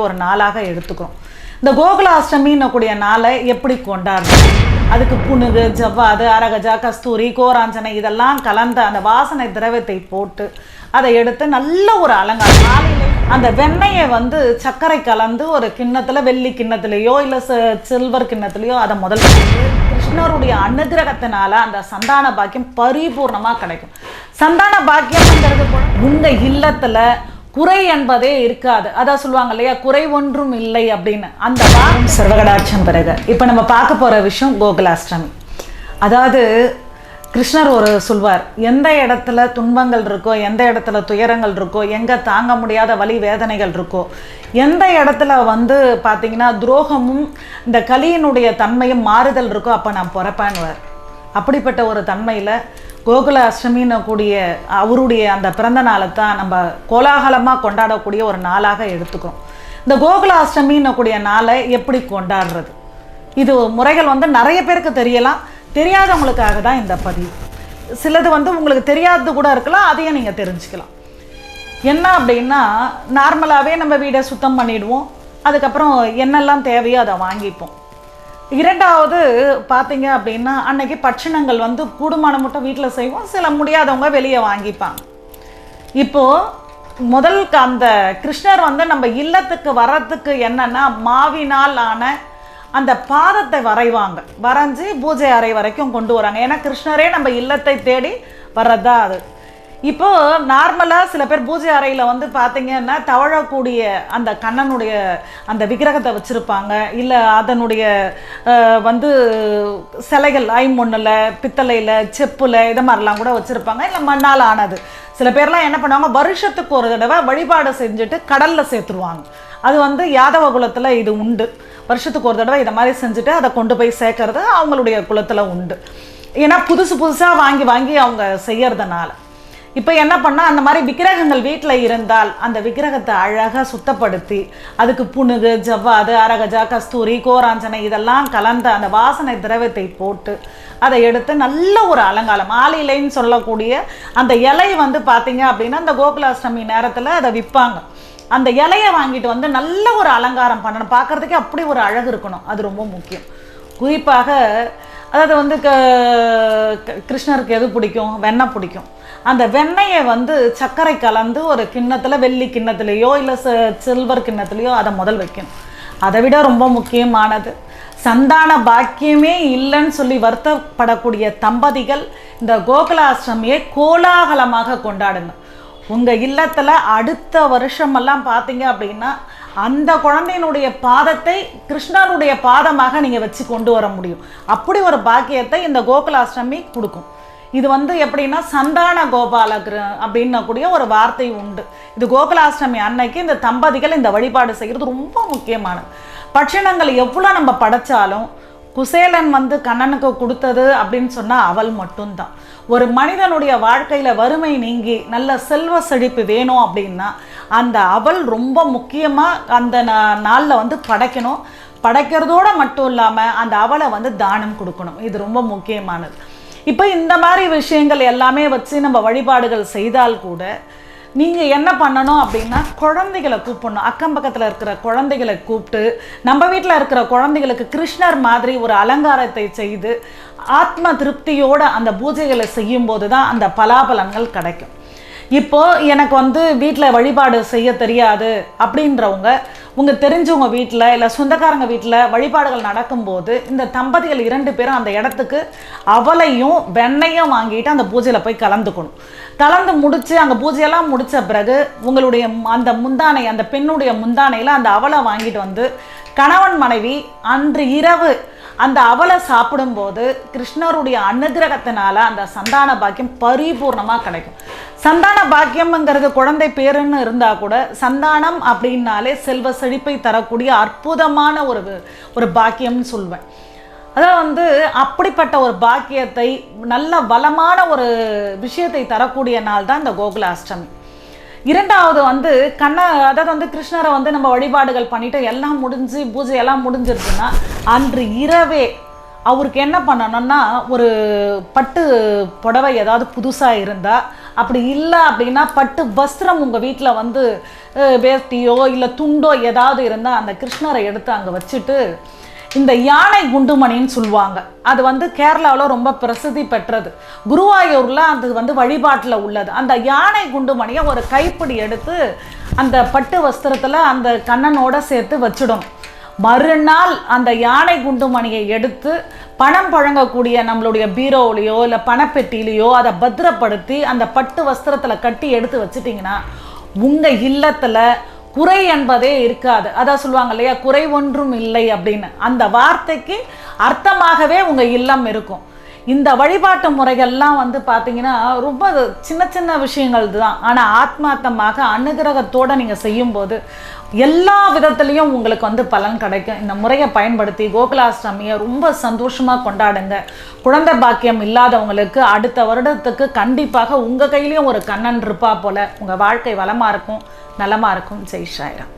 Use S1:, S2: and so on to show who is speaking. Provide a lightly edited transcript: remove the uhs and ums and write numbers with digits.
S1: ஒரு நாளாக எடுத்துக்கிறோம். இந்த கோகுலாஷ்டமின்னு கூடிய நாளை எப்படி கொண்டாடுறது? அதுக்கு புனுகு, ஜவ்வாது, அரகஜா, கஸ்தூரி, கோராஞ்சனை இதெல்லாம் கலந்த அந்த வாசனை திரவியத்தை போட்டு அதை எடுத்து நல்ல ஒரு அலங்காரம். காலையில் அந்த வெண்ணெயை சர்க்கரை கலந்து ஒரு கிண்ணத்தில், வெள்ளி கிண்ணத்துலேயோ இல்லை சில்வர் கிண்ணத்துலேயோ அதை முதல்ல கிருஷ்ணருடைய அனுகிரகத்தினால அந்த சந்தான பாக்கியம் பரிபூர்ணமாக கிடைக்கும். சந்தான பாக்கியம்ங்கிறது உங்கள் இல்லத்தில் குறை என்பதே இருக்காது. அதான் சொல்லுவாங்க இல்லையா, குறை ஒன்றும் இல்லை அப்படின்னு. அந்த வாரம் சர்வகடாட்சம் பிறகு இப்போ நம்ம பார்க்க போகிற விஷயம் கோகுலாஷ்டமி. அதாவது கிருஷ்ணர் சொல்வார், எந்த இடத்துல துன்பங்கள் இருக்கோ, எந்த இடத்துல துயரங்கள் இருக்கோ, எங்கே தாங்க முடியாத வலி வேதனைகள் இருக்கோ, எந்த இடத்துல பார்த்தீங்கன்னா துரோகமும் இந்த கலியினுடைய தன்மையும் மாறுதல் இருக்கோ, அப்போ நான் பிறப்பேன்னுவார். அப்படிப்பட்ட ஒரு தன்மையில் கோகுல அஷ்டமின்னு கூடிய அவருடைய அந்த பிறந்த நாளை தான் நம்ம கோலாகலமாக கொண்டாடக்கூடிய ஒரு நாளாக எடுத்துக்கிறோம். இந்த கோகுல அஷ்டமின்னு கூடிய நாளை எப்படி கொண்டாடுறது? இது முறைகள் நிறைய பேருக்கு தெரியலாம். தெரியாதவங்களுக்காக தான் இந்த பதிவு. சிலது உங்களுக்கு தெரியாதது கூட இருக்கலாம், அதையும் நீங்கள் தெரிஞ்சுக்கலாம். என்ன அப்படின்னா, நார்மலாகவே நம்ம வீடை சுத்தம் பண்ணிவிடுவோம். அதுக்கப்புறம் என்னெல்லாம் தேவையோ அதை வாங்கிப்போம். இரண்டாவது பார்த்தீங்க அப்படின்னா, அன்னைக்கு பட்சணங்கள் கூடுமான மட்டும் வீட்டில் செய்வோம். சில முடியாதவங்க வெளியே வாங்கிப்பாங்க. இப்போது முதல் அந்த கிருஷ்ணர் நம்ம இல்லத்துக்கு வர்றதுக்கு என்னென்னா, மாவினால் ஆன அந்த பாதத்தை வரைஞ்சு பூஜை அறை வரைக்கும் கொண்டு வராங்க. ஏன்னா கிருஷ்ணரே நம்ம இல்லத்தை தேடி வர்றதா அது. இப்போது நார்மலாக சில பேர் பூஜை அறையில் பார்த்தீங்கன்னா தவழக்கூடிய அந்த கண்ணனுடைய அந்த விக்கிரகத்தை வச்சுருப்பாங்க. இல்லை அதனுடைய சிலைகள் ஐம்பொன்னில், பித்தளையில், செப்பில் இதை மாதிரிலாம் கூட வச்சுருப்பாங்க. இல்லை மண்ணால் ஆனது. சில பேர்லாம் என்ன பண்ணுவாங்க, வருஷத்துக்கு ஒரு தடவை வழிபாடு செஞ்சுட்டு கடலில் சேர்த்துருவாங்க. அது யாதவ குலத்தில் இது உண்டு. வருஷத்துக்கு ஒரு தடவை இதை மாதிரி செஞ்சுட்டு அதை கொண்டு போய் சேர்க்கறது அவங்களுடைய குலத்தில் உண்டு. ஏன்னா புதுசாக வாங்கி அவங்க செய்யறதுனால. இப்போ என்ன பண்ணால், அந்த மாதிரி விக்கிரகங்கள் வீட்டில் இருந்தால் அந்த விக்கிரகத்தை அழகாக சுத்தப்படுத்தி அதுக்கு புனுகு, ஜவ்வாது, அரகஜா, கஸ்தூரி, கோராஞ்சனை இதெல்லாம் கலந்த அந்த வாசனை திரவியத்தை போட்டு அதை எடுத்து நல்ல ஒரு அலங்காரம், ஆளிலைன்னு சொல்லக்கூடிய அந்த இலை பார்த்தீங்க அப்படின்னா அந்த கோகுலாஷ்டமி நேரத்தில் அதை விற்பாங்க. அந்த இலையை வாங்கிட்டு நல்ல ஒரு அலங்காரம் பண்ணணும். பார்க்குறதுக்கே அப்படி ஒரு அழகு இருக்கணும். அது ரொம்ப முக்கியம். குறிப்பாக அதாவது கிருஷ்ணருக்கு எது பிடிக்கும்? வெண்ணெய் பிடிக்கும். அந்த வெண்ணெயை சர்க்கரை கலந்து ஒரு கிண்ணத்தில், வெள்ளி கிண்ணத்துலேயோ இல்லை சில்வர் கிண்ணத்துலேயோ அதை முதல் வைக்கணும். அதை விட ரொம்ப முக்கியமானது, சந்தான பாக்கியமே இல்லைன்னு சொல்லி வருத்தப்படக்கூடிய தம்பதிகள் இந்த கோகுலாஷ்டமியை கோலாகலமாக கொண்டாடுங்க. உங்கள் இல்லத்தில் அடுத்த வருஷமெல்லாம் பார்த்தீங்க அப்படின்னா அந்த குழந்தையினுடைய பாதத்தை கிருஷ்ணனுடைய பாதமாக நீங்கள் வச்சு கொண்டு வர முடியும். அப்படி ஒரு பாக்கியத்தை இந்த கோகுலாஷ்டமி கொடுக்கும். இது எப்படின்னா சந்தான கோபாலகிரு அப்படின்னக்கூடிய ஒரு வார்த்தை உண்டு. இது கோகுலாஷ்டமி அன்னைக்கு இந்த தம்பதிகள் இந்த வழிபாடு செய்கிறது ரொம்ப முக்கியமானது. பட்சணங்கள் எவ்வளோ நம்ம படைச்சாலும் குசேலன் கண்ணனுக்கு கொடுத்தது அப்படின்னு சொன்னால் அவள் மட்டும்தான். ஒரு மனிதனுடைய வாழ்க்கையில் வறுமை நீங்கி நல்ல செல்வ செழிப்பு வேணும் அப்படின்னா அந்த அவள் ரொம்ப முக்கியமாக அந்த நாளில் படைக்கணும். படைக்கிறதோடு மட்டும் இல்லாமல் அந்த அவளை தானம் கொடுக்கணும். இது ரொம்ப முக்கியமானது. இப்போ இந்த மாதிரி விஷயங்கள் எல்லாமே வச்சு நம்ம வழிபாடுகள் செய்தால் கூட நீங்கள் என்ன பண்ணணும் அப்படின்னா, குழந்தைகளை கூப்பிடணும். அக்கம் பக்கத்தில் இருக்கிற குழந்தைகளை கூப்பிட்டு நம்ம வீட்டில் இருக்கிற குழந்தைகளுக்கு கிருஷ்ணர் மாதிரி ஒரு அலங்காரத்தை செய்து ஆத்ம திருப்தியோடு அந்த பூஜைகளை செய்யும்போது தான் அந்த பலாபலன்கள் கிடைக்கும். இப்போது எனக்கு வீட்டில் வழிபாடு செய்ய தெரியாது அப்படின்றவங்க, உங்கள் தெரிஞ்சவங்க வீட்டில் இல்லை சொந்தக்காரங்க வீட்டில் வழிபாடுகள் நடக்கும்போது இந்த தம்பதிகள் 2 பேரும் அந்த இடத்துக்கு அவளையும் வெண்ணையும் வாங்கிட்டு அந்த பூஜையில் போய் கலந்து முடித்து அந்த பூஜையெல்லாம் முடித்த பிறகு உங்களுடைய அந்த முந்தானை, அந்த பெண்ணுடைய முந்தானையில் அந்த அவளை வாங்கிட்டு கணவன் மனைவி அன்று இரவு அந்த அவளை சாப்பிடும்போது கிருஷ்ணருடைய அனுகிரகத்தினால அந்த சந்தான பாக்கியம் பரிபூர்ணமாக கிடைக்கும். சந்தான பாக்கியம்ங்கிறது குழந்தை பேருன்னு இருந்தால் கூட சந்தானம் அப்படின்னாலே செல்வ செழிப்பை தரக்கூடிய அற்புதமான ஒரு பாக்கியம்னு சொல்வேன். அதாவது அப்படிப்பட்ட ஒரு பாக்கியத்தை, நல்ல வளமான ஒரு விஷயத்தை தரக்கூடிய நாள் தான் இந்த கோகுலாஷ்டமி. இரண்டாவது அதாவது கிருஷ்ணரை நம்ம வழிபாடுகள் பண்ணிட்டு எல்லாம் முடிஞ்சு பூஜையெல்லாம் முடிஞ்சிருச்சுன்னா அன்று இரவே அவருக்கு என்ன பண்ணணும்னா, ஒரு பட்டு புடவை ஏதாவது புதுசாக இருந்தால் அப்படி இல்லை அப்படின்னா பட்டு வஸ்திரம் உங்கள் வீட்டில் வந்து வேஷ்டியோ இல்லை துண்டோ ஏதாவது இருந்தால் அந்த கிருஷ்ணரை எடுத்து அங்கே வச்சுட்டு இந்த யானை குண்டுமணின்னு சொல்லுவாங்க. அது வந்து கேரளாவில் ரொம்ப பிரசித்தி பெற்றது. குருவாயூரில் அது வந்து வழிபாட்டில் உள்ளது. அந்த யானை குண்டுமணியை ஒரு கைப்பிடி எடுத்து அந்த பட்டு வஸ்திரத்தில் அந்த கண்ணனோட சேர்த்து வச்சிடணும். மறுநாள் அந்த யானை குண்டுமணியை எடுத்து பணம் புழங்கக்கூடிய நம்மளுடைய பீரோவிலையோ இல்லை பணப்பெட்டியிலையோ அதை பத்திரப்படுத்தி அந்த பட்டு வஸ்திரத்தில் கட்டி எடுத்து வச்சிட்டிங்கன்னா உங்கள் இல்லத்தில் குறை என்பதே இருக்காது. அதான் சொல்லுவாங்க இல்லையா, குறை ஒன்றும் இல்லை அப்படின்னு. அந்த வார்த்தைக்கு அர்த்தமாகவே உங்கள் இல்லம் இருக்கும். இந்த வழிபாட்டு முறைகள்லாம் வந்து பார்த்தீங்கன்னா ரொம்ப சின்ன சின்ன விஷயங்கள் தான். ஆனால் ஆத்மார்த்தமாக அனுகிரகத்தோடு நீங்கள் செய்யும்போது எல்லா விதத்துலேயும் உங்களுக்கு வந்து பலன் கிடைக்கும். இந்த முறையை பயன்படுத்தி கோகுலாஷ்டமியை ரொம்ப சந்தோஷமாக கொண்டாடுங்க. குழந்தை பாக்கியம் இல்லாதவங்களுக்கு அடுத்த வருடத்துக்கு கண்டிப்பாக உங்கள் கையிலையும் ஒரு கண்ணன் இருப்பா போல் உங்கள் வாழ்க்கை வளமாக இருக்கும், நலமாக இருக்கும். ஜெய் சாய்ராம்.